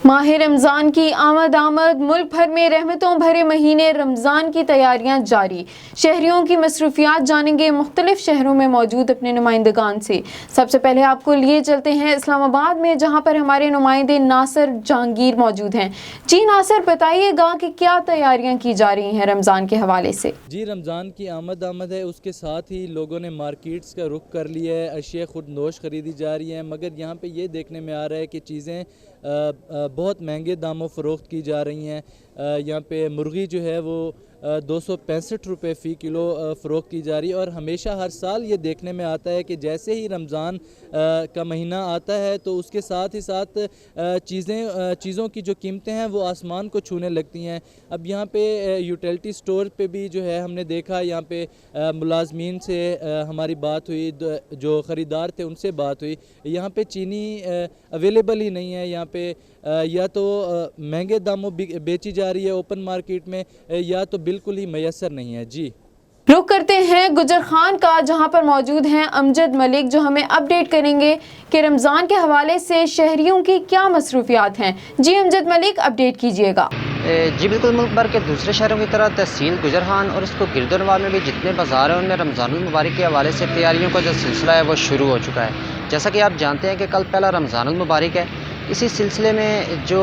माह रमज़ान की आमद मुल्क भर में रहमतों भरे महीने रमज़ान की तैयारियां जारी। शहरियों की मसरूफियात जानेंगे मुख्तलिफ शहरों में मौजूद अपने नुमाइंदगान से। सबसे पहले आपको लिए चलते हैं इस्लामाबाद में, जहां पर हमारे नुमाइंदे नासिर जहांगीर मौजूद हैं। जी नासिर, बताइएगा कि क्या तैयारियां की जा रही हैं रमज़ान के हवाले से। जी, रमज़ान की आमद है, उसके साथ ही लोगों ने मार्केट्स का रुख कर लिया है, अशिया खुद नोश ख़रीदी जा रही हैं, मगर यहाँ पे ये देखने में आ रहा है कि चीज़ें बहुत महंगे दामों फ़रोख्त की जा रही हैं। यहाँ पे मुर्गी जो है वो 265 रुपये फ़ी किलो फ़रोख्त की जा रही है। और हमेशा हर साल ये देखने में आता है कि जैसे ही रमज़ान का महीना आता है तो उसके साथ ही साथ चीज़ों की जो कीमतें हैं वो आसमान को छूने लगती हैं। अब यहाँ पे यूटिलिटी स्टोर पे भी जो है हमने देखा, यहाँ पे मुलाजमीन से हमारी बात हुई, जो ख़रीदार थे उनसे बात हुई। यहाँ पे चीनी अवेलेबल ही नहीं है। यहाँ पे या तो महंगे दामों बेची जा रही है ओपन मार्केट में, या तो बिल्कुल ही मैसर नहीं है। जी, रुख करते हैं गुजर खान का, जहां पर मौजूद हैं अमजद मलिक, जो हमें अपडेट करेंगे कि रमज़ान के हवाले से शहरियों की क्या मसरूफियात हैं। जी अमजद मलिक, अपडेट कीजिएगा। जी बिल्कुल, मुल्क भर के दूसरे शहरों की तरह तहसील गुजर खान और इसको गिरदोनवा में भी जितने बाज़ार हैं उनमें रमज़ानुल मुबारक के हवाले से तैयारियों का जो सिलसिला है वो शुरू हो चुका है। जैसा कि आप जानते हैं कि कल पहला रमज़ानुल मुबारक है। इसी सिलसिले में जो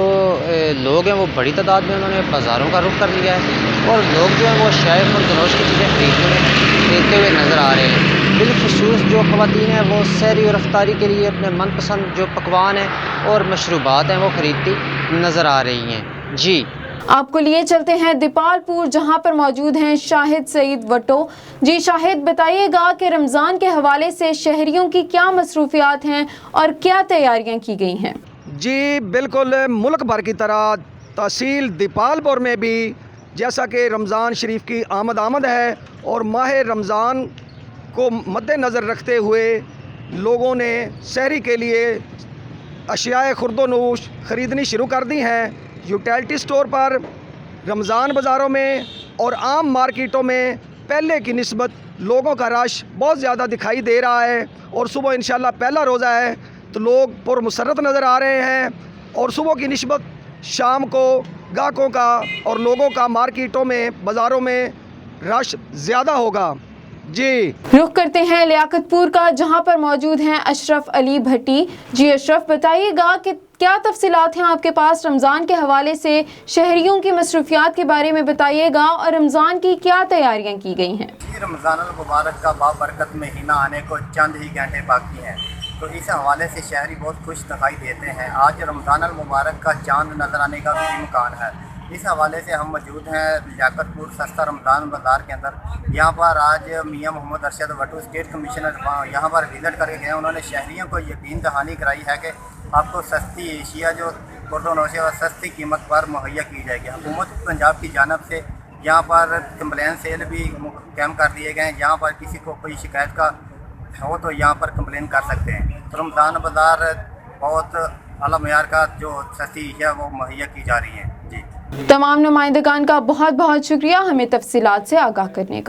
लोग हैं वो बड़ी तादाद में उन्होंने बाज़ारों का रुख कर लिया है और लोग जो हैं वो शायद खुर्दनोश की चीज़ें खरीदते हुए नज़र आ रहे हैं। बिलखुसूस जो ख़वातीन हैं वो सहरी और अफ्तारी के लिए अपने मनपसंद जो पकवान हैं और मशरूबात हैं वो ख़रीदती नज़र आ रही हैं। जी, आपको लिए चलते हैं दीपालपुर, जहां पर मौजूद हैं शाहिद सईद वटो। जी शाहिद, बताइएगा कि रमज़ान के हवाले से शहरियों की क्या मसरूफियात हैं और क्या तैयारियां की गई हैं। जी बिल्कुल, मुल्क भर की तरह तहसील दीपालपुर में भी जैसा कि रमज़ान शरीफ की आमद है और माह रमज़ान को मद्देनज़र रखते हुए लोगों ने सहरी के लिए अशियाए खुर्दोनोश ख़रीदनी शुरू कर दी हैं। यूटिलिटी स्टोर पर, रमज़ान बाज़ारों में और आम मार्केटों में पहले की निस्बत लोगों का रश बहुत ज़्यादा दिखाई दे रहा है। और सुबह इंशाल्लाह पहला रोज़ा है तो लोग पुरमसरत नज़र आ रहे हैं और सुबह की निस्बत शाम को ग्राहकों का और लोगों का मार्केटों में बाज़ारों में रश ज़्यादा होगा। जी, रुख करते हैं लियाकतपुर का, जहां पर मौजूद हैं अशरफ अली भट्टी। जी अशरफ, बताइएगा कि क्या तफसीलात हैं आपके पास रमज़ान के हवाले से, शहरियों की मसरूफियात के बारे में बताइएगा और रमज़ान की क्या तैयारियां की गई हैं। रमज़ान मुबारक का बाबरकत महीना आने को चंद ही घंटे बाकी हैं, तो इस हवाले से शहरी बहुत खुश दिखाई देते हैं। आज रमज़ान मुबारक का चांद नज़र आने का भी इम्कान है। इस हवाले से हम मौजूद हैं लियाकतपुर सस्ता रमज़ान बाज़ार के अंदर। यहाँ पर आज मियाँ मोहम्मद अरशद वटू स्टेट कमिश्नर यहाँ पर विज़िट करके गए। उन्होंने शहरियों को यकीन दहानी कराई है कि आपको सस्ती एशिया जो खुर्दोनोश और सस्ती कीमत पर मुहैया की जाएगी। हुकूमत पंजाब की जानिब से यहाँ पर कंप्लेन सेल भी कैम कर दिए गए हैं। यहाँ पर किसी को कोई शिकायत का हो तो यहाँ पर कंप्लेन कर सकते हैं। तो रमज़ान बाज़ार बहुत आला मयार का जो सस्ती एशिया वो मुहैया की जा रही है। जी, तमाम नुमाइंदगान का बहुत बहुत शुक्रिया हमें तफसीलात से आगाह करने का।